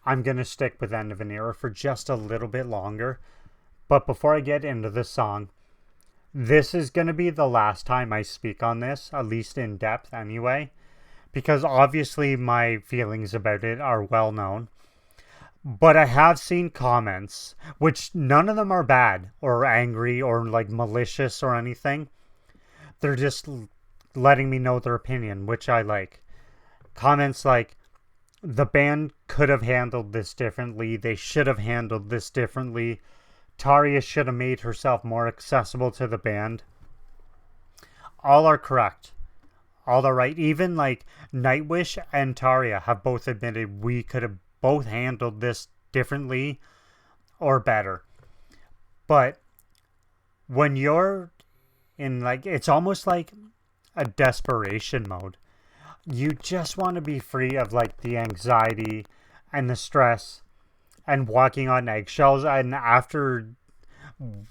I'm going to stick with End of an Era for just a little bit longer. But before I get into the song, this is going to be the last time I speak on this, at least in depth anyway, because obviously my feelings about it are well known. But I have seen comments, which none of them are bad or angry or like malicious or anything. They're just letting me know their opinion, which I like. Comments like, the band could have handled this differently. They should have handled this differently. Tarja should have made herself more accessible to the band. All are correct. All are right. Even like Nightwish and Tarja have both admitted we could have both handled this differently or better. But when you're in like, it's almost like a desperation mode. You just want to be free of like the anxiety and the stress and walking on eggshells. And after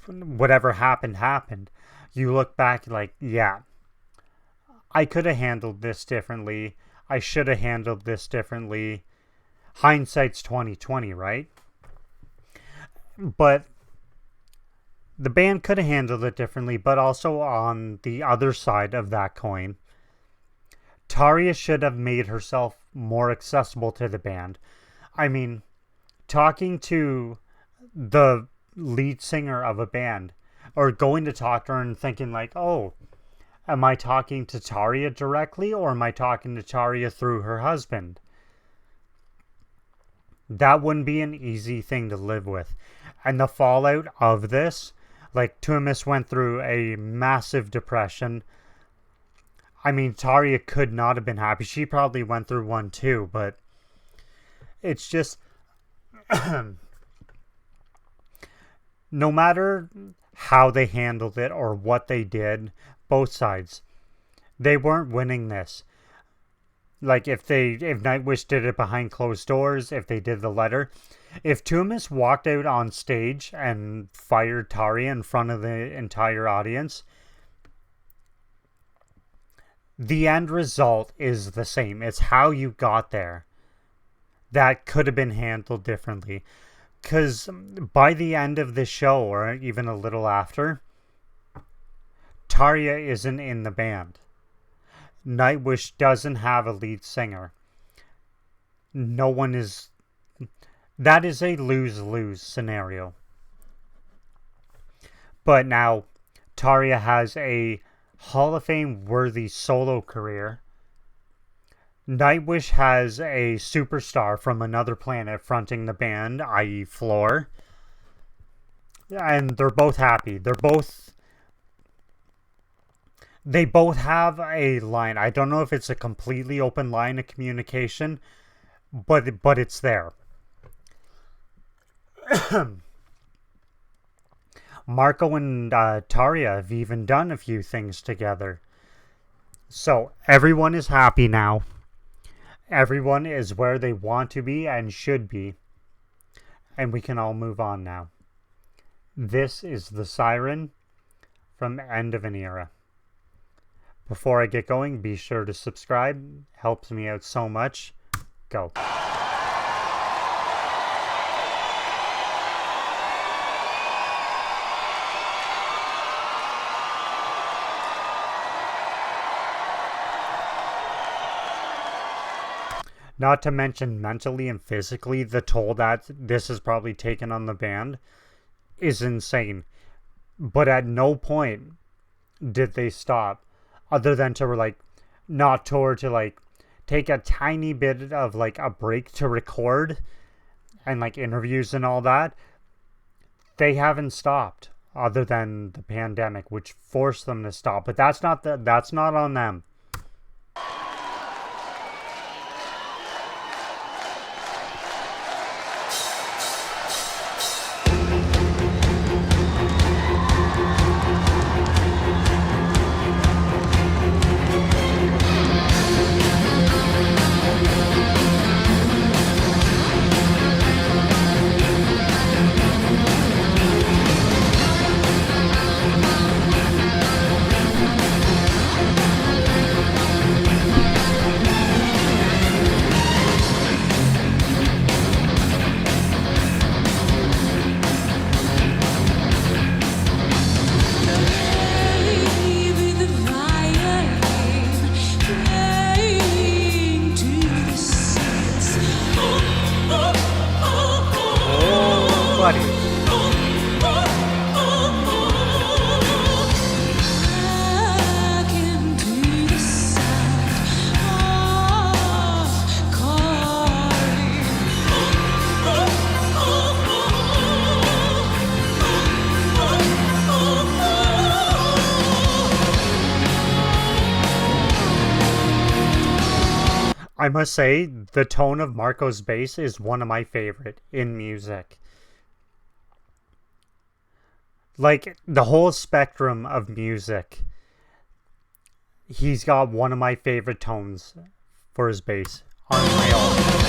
whatever happened, you look back like, yeah, I could have handled this differently. I should have handled this differently. Hindsight's 2020, right? But the band could have handled it differently, but also on the other side of that coin, Tarja should have made herself more accessible to the band. I mean, talking to the lead singer of a band, or going to talk to her and thinking like, oh, am I talking to Tarja directly, or am I talking to Tarja through her husband? That wouldn't be an easy thing to live with. And the fallout of this, like Tuomas went through a massive depression. I mean, Tarja could not have been happy. She probably went through one too, but it's just, no matter how they handled it or what they did, both sides, they weren't winning this. Like if Nightwish did it behind closed doors, if they did the letter, if Tuomas walked out on stage and fired Tarja in front of the entire audience, the end result is the same. It's how you got there that could have been handled differently. Because by the end of the show, or even a little after, Tarja isn't in the band. Nightwish doesn't have a lead singer. No one is... That is a lose-lose scenario. But now, Tarja has a Hall of Fame worthy solo career. Nightwish has a superstar from another planet fronting the band, i.e. Floor. And they're both happy. They both have a line. I don't know if it's a completely open line of communication, but it's there. Marco and Tarja have even done a few things together. So everyone is happy now. Everyone is where they want to be and should be. And we can all move on now. This is the Siren from End of an Era. Before I get going, be sure to subscribe. Helps me out so much. Go. Not to mention mentally and physically, the toll that this has probably taken on the band is insane. But at no point did they stop, other than to like not tour, to like take a tiny bit of like a break to record and like interviews and all that. They haven't stopped, other than the pandemic, which forced them to stop. But that's not on them. must say, the tone of Marco's bass is one of my favorite in music. Like, the whole spectrum of music, he's got one of my favorite tones for his bass on my own.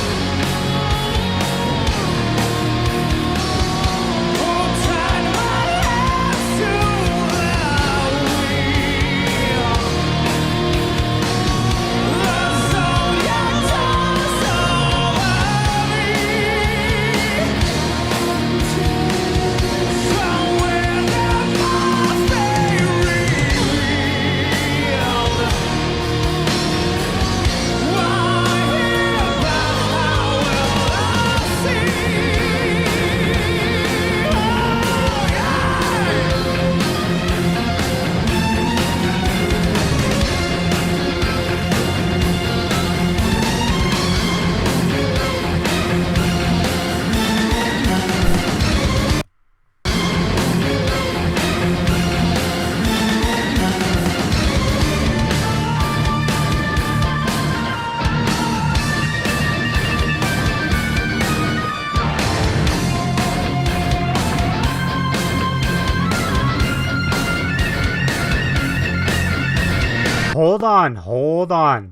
Hold on.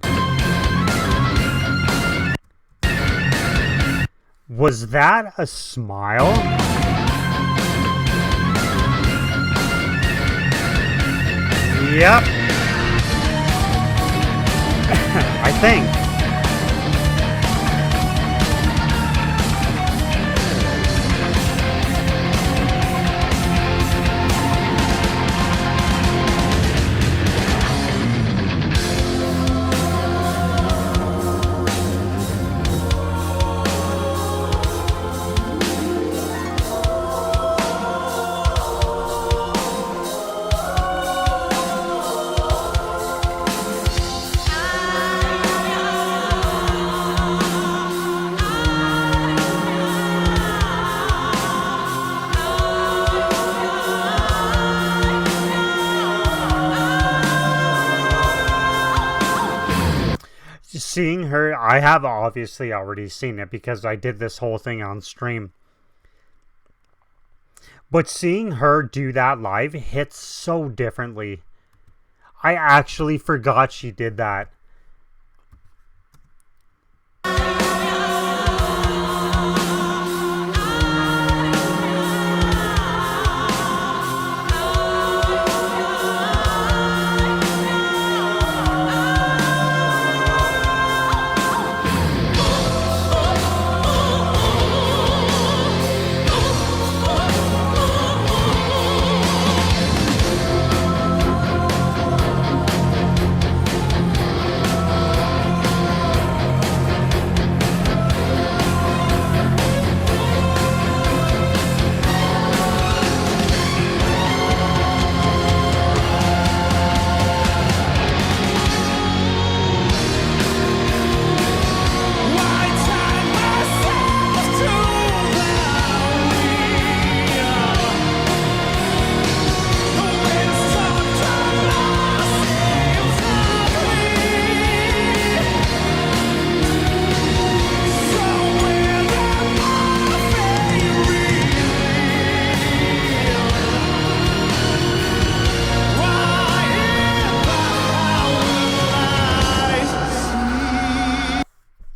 Was that a smile? Yep. I think. Seeing her, I have obviously already seen it because I did this whole thing on stream. But seeing her do that live hits so differently. I actually forgot she did that.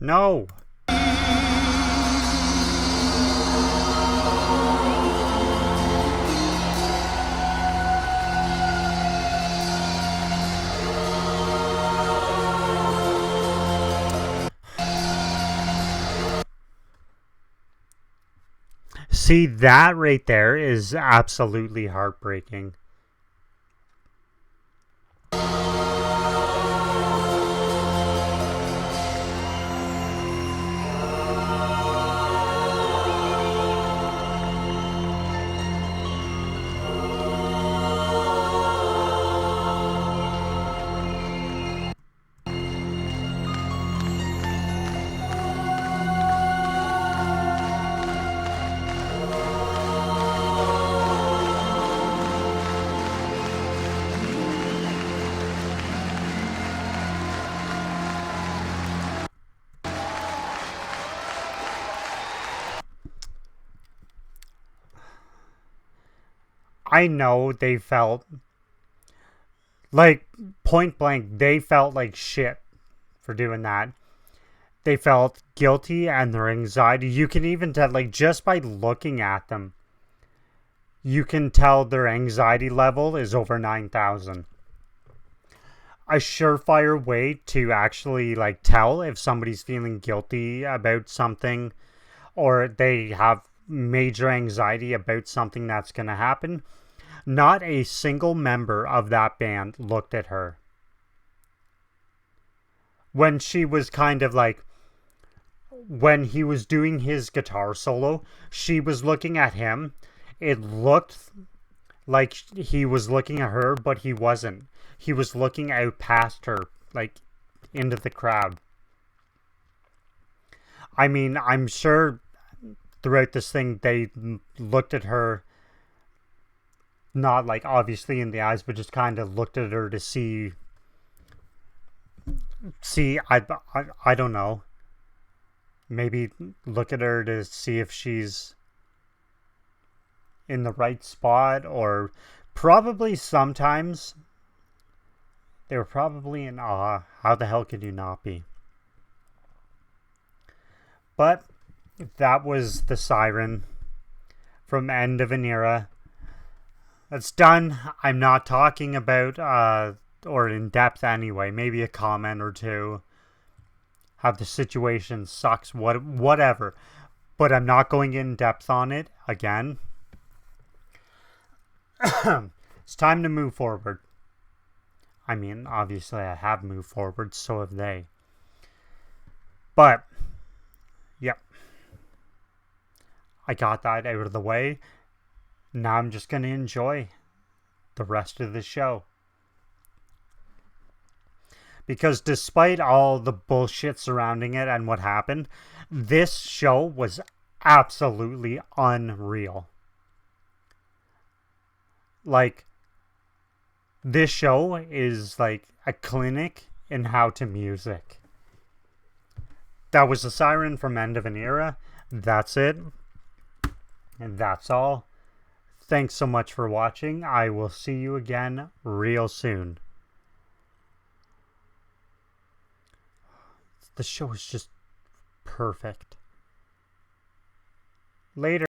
No. See, that right there is absolutely heartbreaking. I know they felt like, point blank, they felt like shit for doing that. They felt guilty, and their anxiety, you can even tell, like, just by looking at them, you can tell their anxiety level is over 9,000. A surefire way to actually, like, tell if somebody's feeling guilty about something, or they have major anxiety about something that's going to happen. Not a single member of that band looked at her. When she was kind of like, when he was doing his guitar solo, she was looking at him. It looked like he was looking at her, but he wasn't. He was looking out past her, like, into the crowd. I mean, I'm sure throughout this thing they looked at her, not like obviously in the eyes, but just kind of looked at her to see I don't know, maybe look at her to see if she's in the right spot, or probably sometimes they were probably in awe. How the hell could you not be? But that was the Siren from End of an Era. That's done. I'm not talking about or in depth anyway, maybe a comment or two, how the situation sucks, whatever, but I'm not going in depth on it again. It's time to move forward. I mean, obviously I have moved forward, so have they. But, yep. I got that out of the way. Now I'm just going to enjoy the rest of the show. Because despite all the bullshit surrounding it and what happened, this show was absolutely unreal. Like, this show is like a clinic in how to music. That was the Siren from End of an Era. That's it. And that's all. Thanks so much for watching. I will see you again real soon. The show is just perfect. Later.